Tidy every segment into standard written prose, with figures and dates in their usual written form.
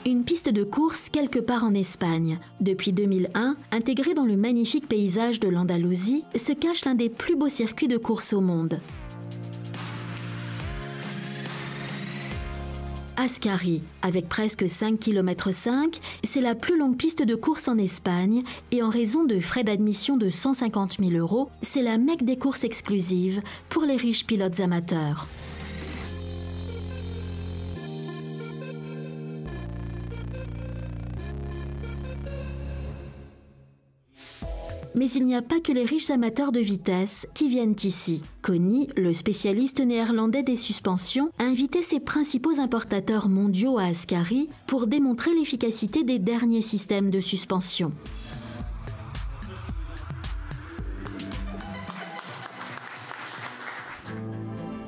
Une piste de course quelque part en Espagne. Depuis 2001, intégrée dans le magnifique paysage de l'Andalousie, se cache l'un des plus beaux circuits de course au monde. Ascari, avec presque 5,5 km, c'est la plus longue piste de course en Espagne et en raison de frais d'admission de 150 000 €, c'est la mecque des courses exclusives pour les riches pilotes amateurs. Mais il n'y a pas que les riches amateurs de vitesse qui viennent ici. Koni, le spécialiste néerlandais des suspensions, a invité ses principaux importateurs mondiaux à Ascari pour démontrer l'efficacité des derniers systèmes de suspension.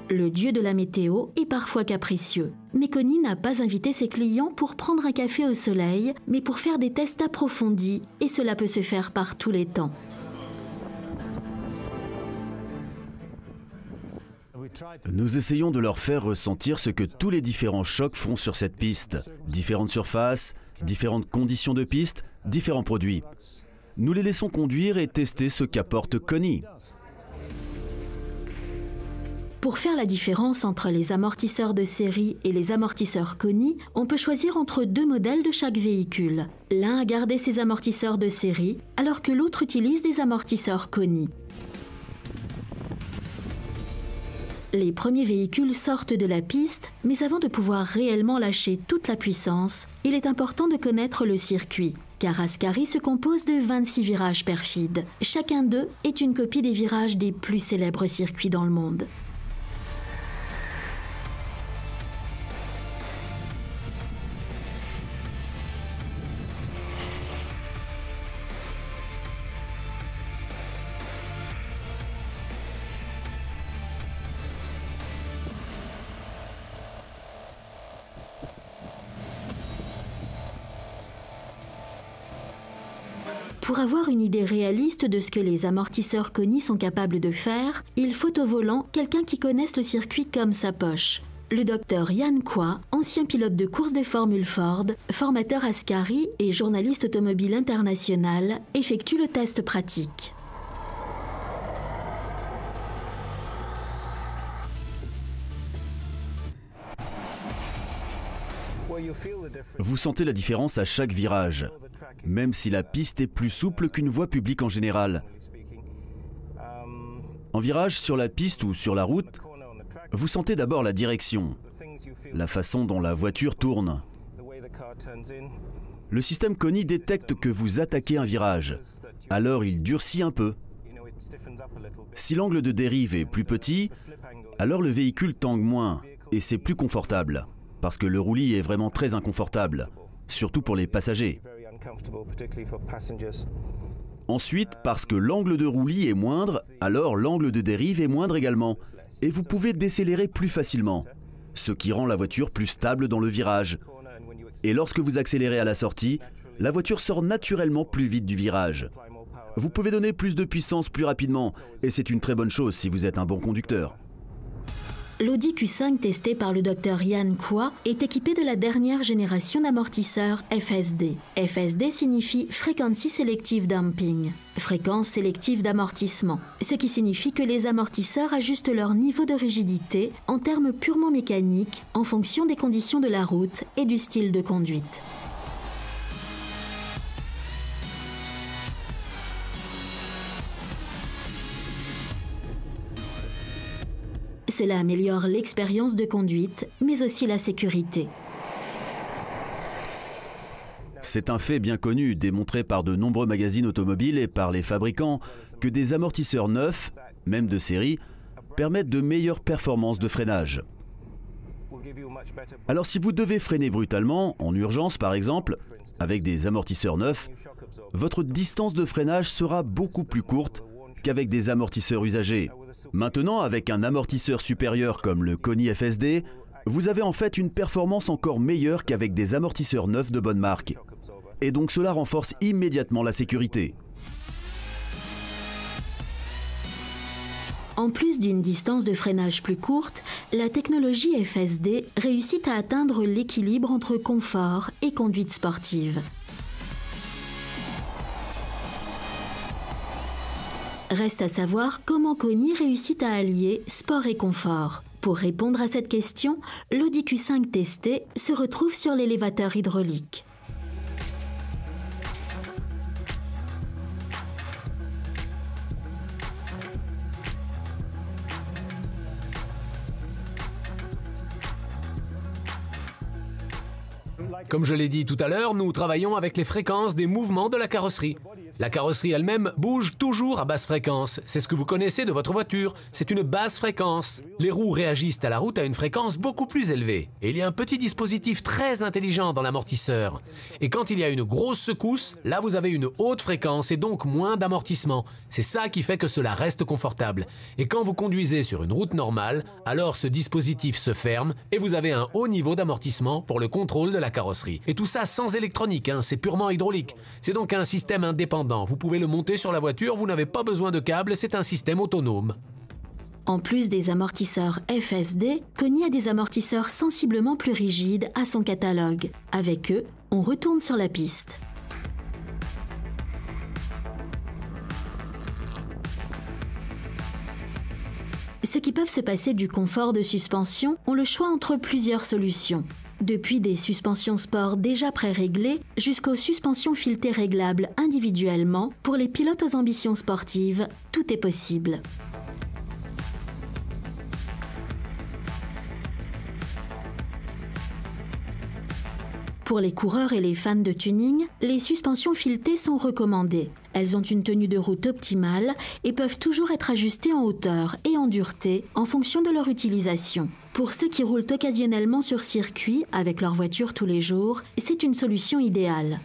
Le dieu de la météo est parfois capricieux. Mais Koni n'a pas invité ses clients pour prendre un café au soleil, mais pour faire des tests approfondis, et cela peut se faire par tous les temps. Nous essayons de leur faire ressentir ce que tous les différents chocs font sur cette piste. Différentes surfaces, différentes conditions de piste, différents produits. Nous les laissons conduire et tester ce qu'apporte Koni. Pour faire la différence entre les amortisseurs de série et les amortisseurs Koni, on peut choisir entre deux modèles de chaque véhicule. L'un a gardé ses amortisseurs de série, alors que l'autre utilise des amortisseurs Koni. Les premiers véhicules sortent de la piste, mais avant de pouvoir réellement lâcher toute la puissance, il est important de connaître le circuit. Car Ascari se compose de 26 virages perfides. Chacun d'eux est une copie des virages des plus célèbres circuits dans le monde. Pour avoir une idée réaliste de ce que les amortisseurs Koni sont capables de faire, il faut au volant quelqu'un qui connaisse le circuit comme sa poche. Le docteur Jan Kois, ancien pilote de course de Formule Ford, formateur Ascari et journaliste automobile international, effectue le test pratique. Vous sentez la différence à chaque virage, même si la piste est plus souple qu'une voie publique en général. En virage, sur la piste ou sur la route, vous sentez d'abord la direction, la façon dont la voiture tourne. Le système Koni détecte que vous attaquez un virage, alors il durcit un peu. Si l'angle de dérive est plus petit, alors le véhicule tangue moins et c'est plus confortable. Parce que le roulis est vraiment très inconfortable, surtout pour les passagers. Ensuite, parce que l'angle de roulis est moindre, alors l'angle de dérive est moindre également. Et vous pouvez décélérer plus facilement, ce qui rend la voiture plus stable dans le virage. Et lorsque vous accélérez à la sortie, la voiture sort naturellement plus vite du virage. Vous pouvez donner plus de puissance plus rapidement, et c'est une très bonne chose si vous êtes un bon conducteur. L'Audi Q5 testé par le Dr Jan Kois est équipé de la dernière génération d'amortisseurs FSD. FSD signifie Frequency Selective Damping, fréquence sélective d'amortissement, ce qui signifie que les amortisseurs ajustent leur niveau de rigidité en termes purement mécaniques en fonction des conditions de la route et du style de conduite. Cela améliore l'expérience de conduite, mais aussi la sécurité. C'est un fait bien connu, démontré par de nombreux magazines automobiles et par les fabricants, que des amortisseurs neufs, même de série, permettent de meilleures performances de freinage. Alors si vous devez freiner brutalement, en urgence par exemple, avec des amortisseurs neufs, votre distance de freinage sera beaucoup plus courte qu'avec des amortisseurs usagés. Maintenant, avec un amortisseur supérieur comme le Koni FSD, vous avez en fait une performance encore meilleure qu'avec des amortisseurs neufs de bonne marque. Et donc cela renforce immédiatement la sécurité. En plus d'une distance de freinage plus courte, la technologie FSD réussit à atteindre l'équilibre entre confort et conduite sportive. Reste à savoir comment Koni réussit à allier sport et confort. Pour répondre à cette question, l'Audi Q5 testé se retrouve sur l'élévateur hydraulique. Comme je l'ai dit tout à l'heure, nous travaillons avec les fréquences des mouvements de la carrosserie. La carrosserie elle-même bouge toujours à basse fréquence. C'est ce que vous connaissez de votre voiture. C'est une basse fréquence. Les roues réagissent à la route à une fréquence beaucoup plus élevée. Et il y a un petit dispositif très intelligent dans l'amortisseur. Et quand il y a une grosse secousse, là vous avez une haute fréquence et donc moins d'amortissement. C'est ça qui fait que cela reste confortable. Et quand vous conduisez sur une route normale, alors ce dispositif se ferme et vous avez un haut niveau d'amortissement pour le contrôle de la carrosserie. Et tout ça sans électronique, c'est purement hydraulique. C'est donc un système indépendant. Vous pouvez le monter sur la voiture, vous n'avez pas besoin de câbles, c'est un système autonome. En plus des amortisseurs FSD, Koni a des amortisseurs sensiblement plus rigides à son catalogue. Avec eux, on retourne sur la piste. Ceux qui peuvent se passer du confort de suspension ont le choix entre plusieurs solutions. Depuis des suspensions sport déjà pré-réglées jusqu'aux suspensions filetées réglables individuellement, pour les pilotes aux ambitions sportives, tout est possible. Pour les coureurs et les fans de tuning, les suspensions filetées sont recommandées. Elles ont une tenue de route optimale et peuvent toujours être ajustées en hauteur et en dureté en fonction de leur utilisation. Pour ceux qui roulent occasionnellement sur circuit avec leur voiture tous les jours, c'est une solution idéale.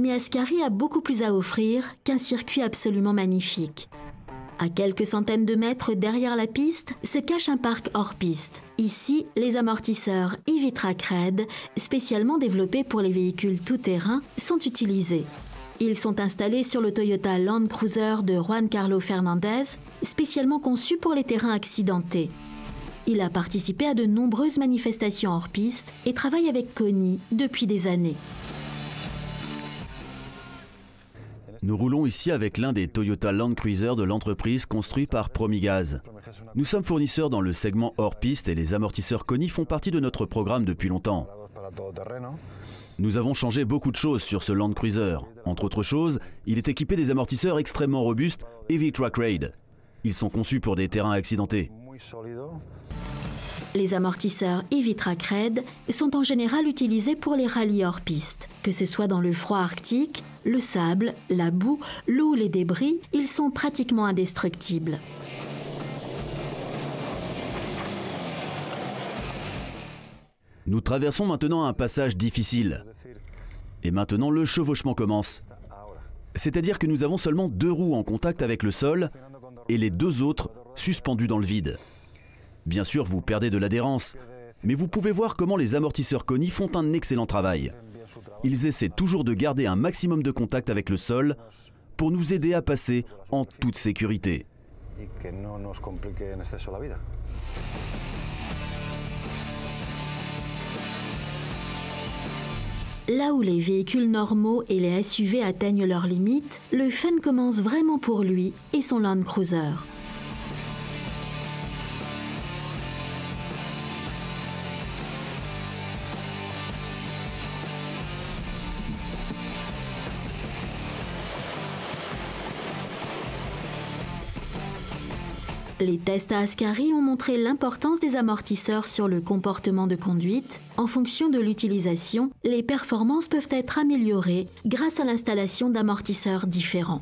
Mais Ascari a beaucoup plus à offrir qu'un circuit absolument magnifique. À quelques centaines de mètres derrière la piste se cache un parc hors piste. Ici, les amortisseurs e-Track Red, spécialement développés pour les véhicules tout-terrain, sont utilisés. Ils sont installés sur le Toyota Land Cruiser de Juan Carlos Fernandez, spécialement conçu pour les terrains accidentés. Il a participé à de nombreuses manifestations hors piste et travaille avec Koni depuis des années. Nous roulons ici avec l'un des Toyota Land Cruiser de l'entreprise construit par Promigaz. Nous sommes fournisseurs dans le segment hors-piste et les amortisseurs Koni font partie de notre programme depuis longtemps. Nous avons changé beaucoup de choses sur ce Land Cruiser. Entre autres choses, il est équipé des amortisseurs extrêmement robustes e-Track Red. Ils sont conçus pour des terrains accidentés. Les amortisseurs e-Track Red sont en général utilisés pour les rallyes hors piste. Que ce soit dans le froid arctique, le sable, la boue, l'eau ou les débris, ils sont pratiquement indestructibles. Nous traversons maintenant un passage difficile. Et maintenant, le chevauchement commence. C'est-à-dire que nous avons seulement 2 roues en contact avec le sol et les 2 autres suspendues dans le vide. Bien sûr, vous perdez de l'adhérence, mais vous pouvez voir comment les amortisseurs Koni font un excellent travail. Ils essaient toujours de garder un maximum de contact avec le sol pour nous aider à passer en toute sécurité. Là où les véhicules normaux et les SUV atteignent leurs limites, le fun commence vraiment pour lui et son Land Cruiser. Les tests à Ascari ont montré l'importance des amortisseurs sur le comportement de conduite. En fonction de l'utilisation, les performances peuvent être améliorées grâce à l'installation d'amortisseurs différents.